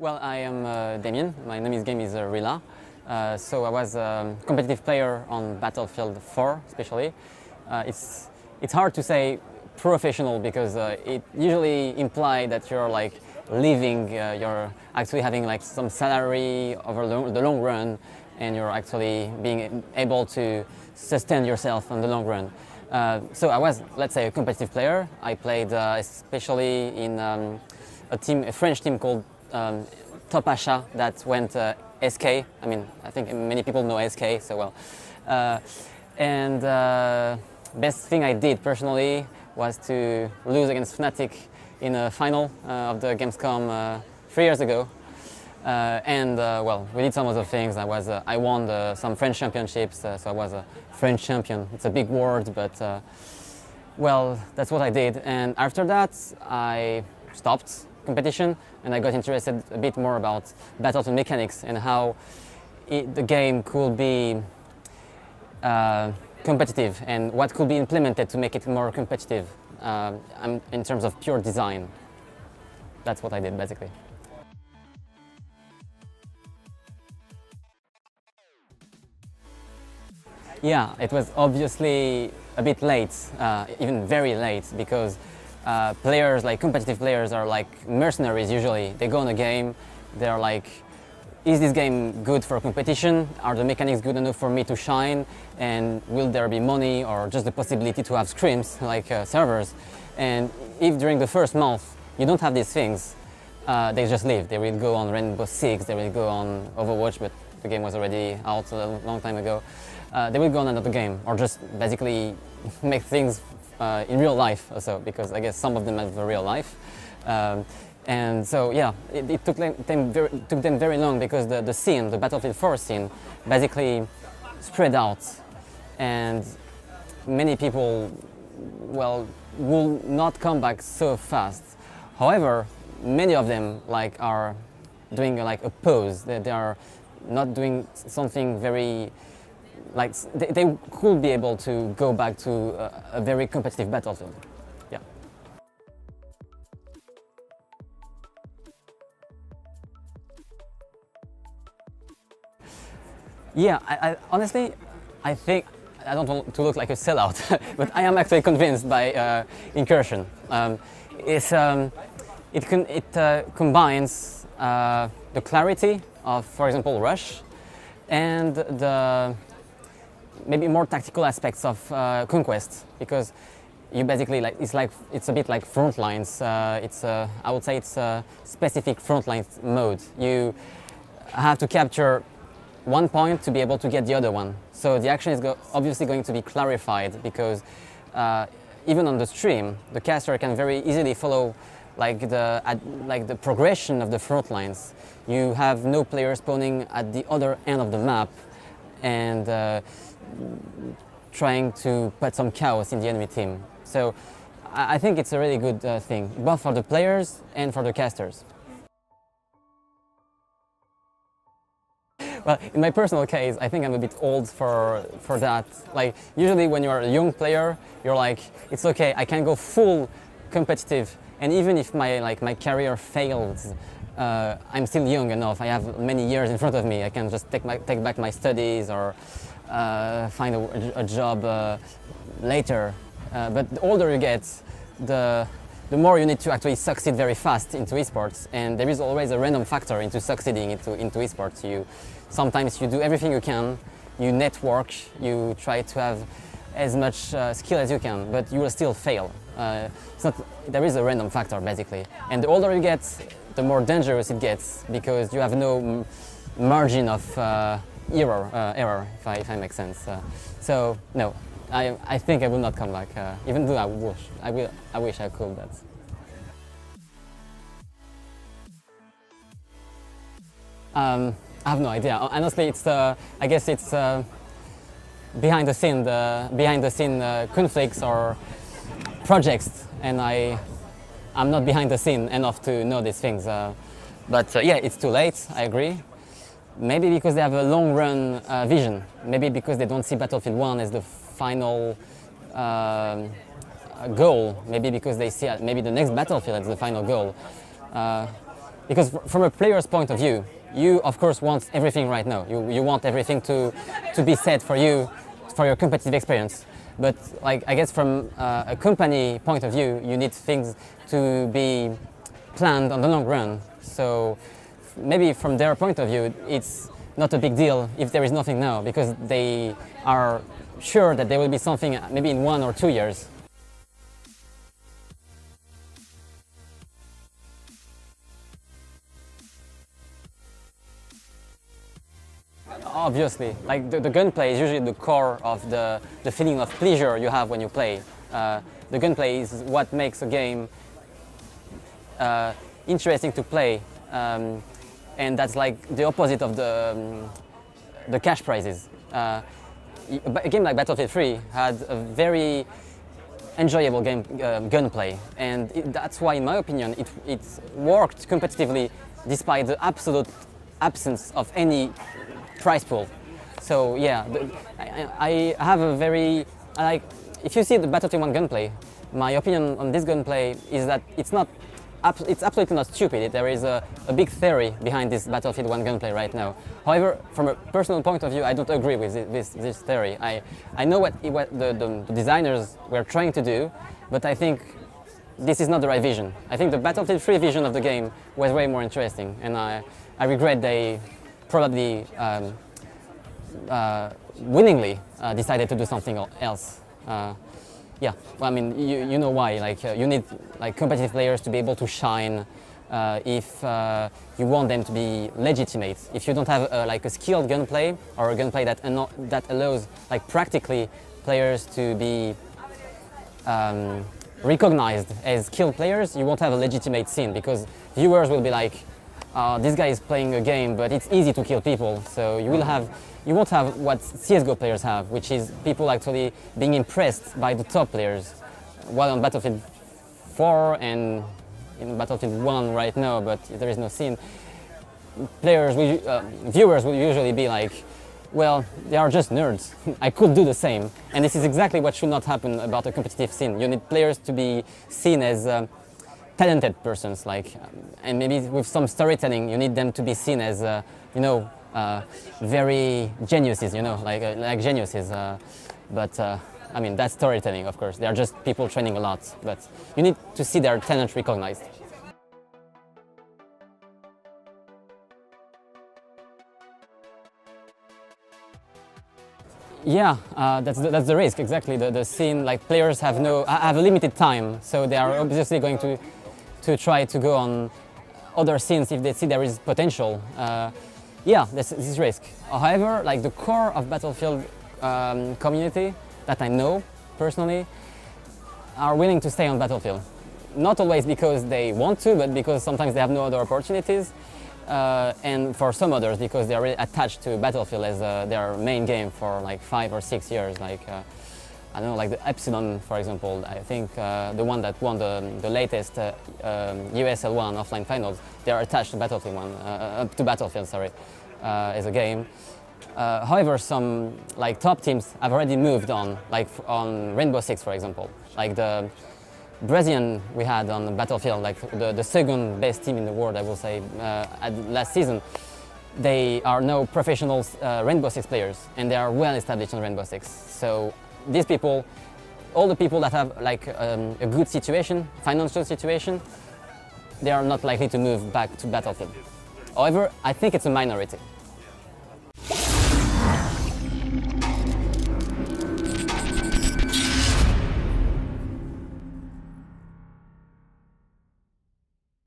Well, I am Damien. My name is Rela. So I was a competitive player on Battlefield 4, especially. It's hard to say professional because it usually implies that you're like living, you're actually having like some salary over the long run, and you're actually being able to sustain yourself in the long run. So I was, let's say, a competitive player. I played especially in a French team called Top Achat that went SK. I mean, I think many people know SK so well. And best thing I did personally was to lose against Fnatic in a final of the Gamescom 3 years ago. Well, we did some other things. I won some French championships, so I was a French champion. It's a big word, but well, that's what I did. And after that, I stopped competition, and I got interested a bit more about Battlefield mechanics and how the game could be competitive and what could be implemented to make it more competitive in terms of pure design. That's what I did, basically. Yeah, it was obviously a bit late, even very late, because players, like competitive players, are like mercenaries usually. They go on a game, they're like, is this game good for competition? Are the mechanics good enough for me to shine? And will there be money or just the possibility to have scrims, like servers? And if during the first month you don't have these things, they just leave. They will go on Rainbow Six, they will go on Overwatch, but the game was already out a long time ago. They will go on another game, or just basically make things in real life also, because I guess some of them have a real life. And so yeah, it took them very long, because the scene, the Battlefield 4 scene, basically spread out, and many people, well, will not come back so fast. However, many of them are doing like a pause. They are not doing something very, like, they could be able to go back to a very competitive Battlefield. Yeah. Yeah, I honestly, I think, I don't want to look like a sellout, but I am actually convinced by Incursion. It combines the clarity of, for example, Rush, and the maybe more tactical aspects of Conquest, because you basically it's a bit like Frontlines. I would say it's a specific Frontlines mode. You have to capture one point to be able to get the other one. So the action is obviously going to be clarified, because even on the stream, the caster can very easily follow the progression of the front lines. You have no player spawning at the other end of the map and trying to put some chaos in the enemy team. So I think it's a really good thing, both for the players and for the casters. Well, in my personal case, I think I'm a bit old for that. Like, usually when you're a young player, you're like, it's okay, I can go full competitive, and even if my career fails, I'm still young enough. I have many years in front of me. I can just take back my studies or find a job later. But the older you get, the more you need to actually succeed very fast into esports, and there is always a random factor into succeeding into esports. Sometimes you do everything you can, you network, you try to have as much skill as you can, but you will still fail. There is a random factor, basically. And the older you get, the more dangerous it gets, because you have no margin of error, if I make sense. So no, I think I will not come back, even though I wish I could. I have no idea. Honestly, I guess it's behind the scene conflicts or projects, and I'm not behind the scene enough to know these things. But yeah, it's too late. I agree. Maybe because they have a long-run vision. Maybe because they don't see Battlefield 1 as the final goal. Maybe because they see maybe the next Battlefield as the final goal. because from a player's point of view, you of course want everything right now. You want everything to be set for you, for your competitive experience. But like I guess from a company point of view, you need things to be planned on the long run. So maybe from their point of view, it's not a big deal if there is nothing now, because they are sure that there will be something maybe in 1 or 2 years. Obviously, like the gunplay is usually the core of the feeling of pleasure you have when you play. The gunplay is what makes a game interesting to play, and that's like the opposite of the cash prizes. A game like Battlefield 3 had a very enjoyable game gunplay, and that's why, in my opinion, it worked competitively despite the absolute absence of any prize pool. So yeah, I have a very like, if you see the Battlefield 1 gunplay, my opinion on this gunplay is that it's absolutely not stupid. There is a big theory behind this Battlefield 1 gunplay right now. However, from a personal point of view, I don't agree with this theory. I know what the designers were trying to do, but I think this is not the right vision. I think the Battlefield 3 vision of the game was way more interesting, and I regret they probably willingly decided to do something else. Yeah, well, I mean, you know why. Like you need like competitive players to be able to shine. If you want them to be legitimate. If you don't have like a skilled gunplay or a gunplay that allows like practically players to be recognized as skilled players, you won't have a legitimate scene, because viewers will be like, this guy is playing a game, but it's easy to kill people. So you won't have what CSGO players have, which is people actually being impressed by the top players. While on Battlefield 4 and in Battlefield 1 right now, but there is no scene, viewers will usually be like, well, they are just nerds. I could do the same. And this is exactly what should not happen about a competitive scene. You need players to be seen as talented persons, like, and maybe with some storytelling, you need them to be seen as, very geniuses, like geniuses. I mean, that's storytelling, of course. They are just people training a lot, but you need to see their talent recognized. Yeah, that's the risk, exactly. The scene, like players have a limited time, so they are obviously going to try to go on other scenes if they see there is potential. Yeah, this is risk. However, like the core of Battlefield community that I know personally are willing to stay on Battlefield. Not always because they want to, but because sometimes they have no other opportunities. And for some others, because they are really attached to Battlefield as their main game for like 5 or 6 years. Like I don't know, like the Epsilon, for example. I think the one that won the latest USL 1 offline finals, they are attached to Battlefield 1, as a game. However, some like top teams have already moved on, like on Rainbow Six, for example. Like the Brazilian we had on Battlefield, like the second best team in the world, I will say, last season. They are now professional Rainbow Six players, and they are well established on Rainbow Six. So these people, all the people that have like a good situation, financial situation, they are not likely to move back to Battlefield. However, I think it's a minority.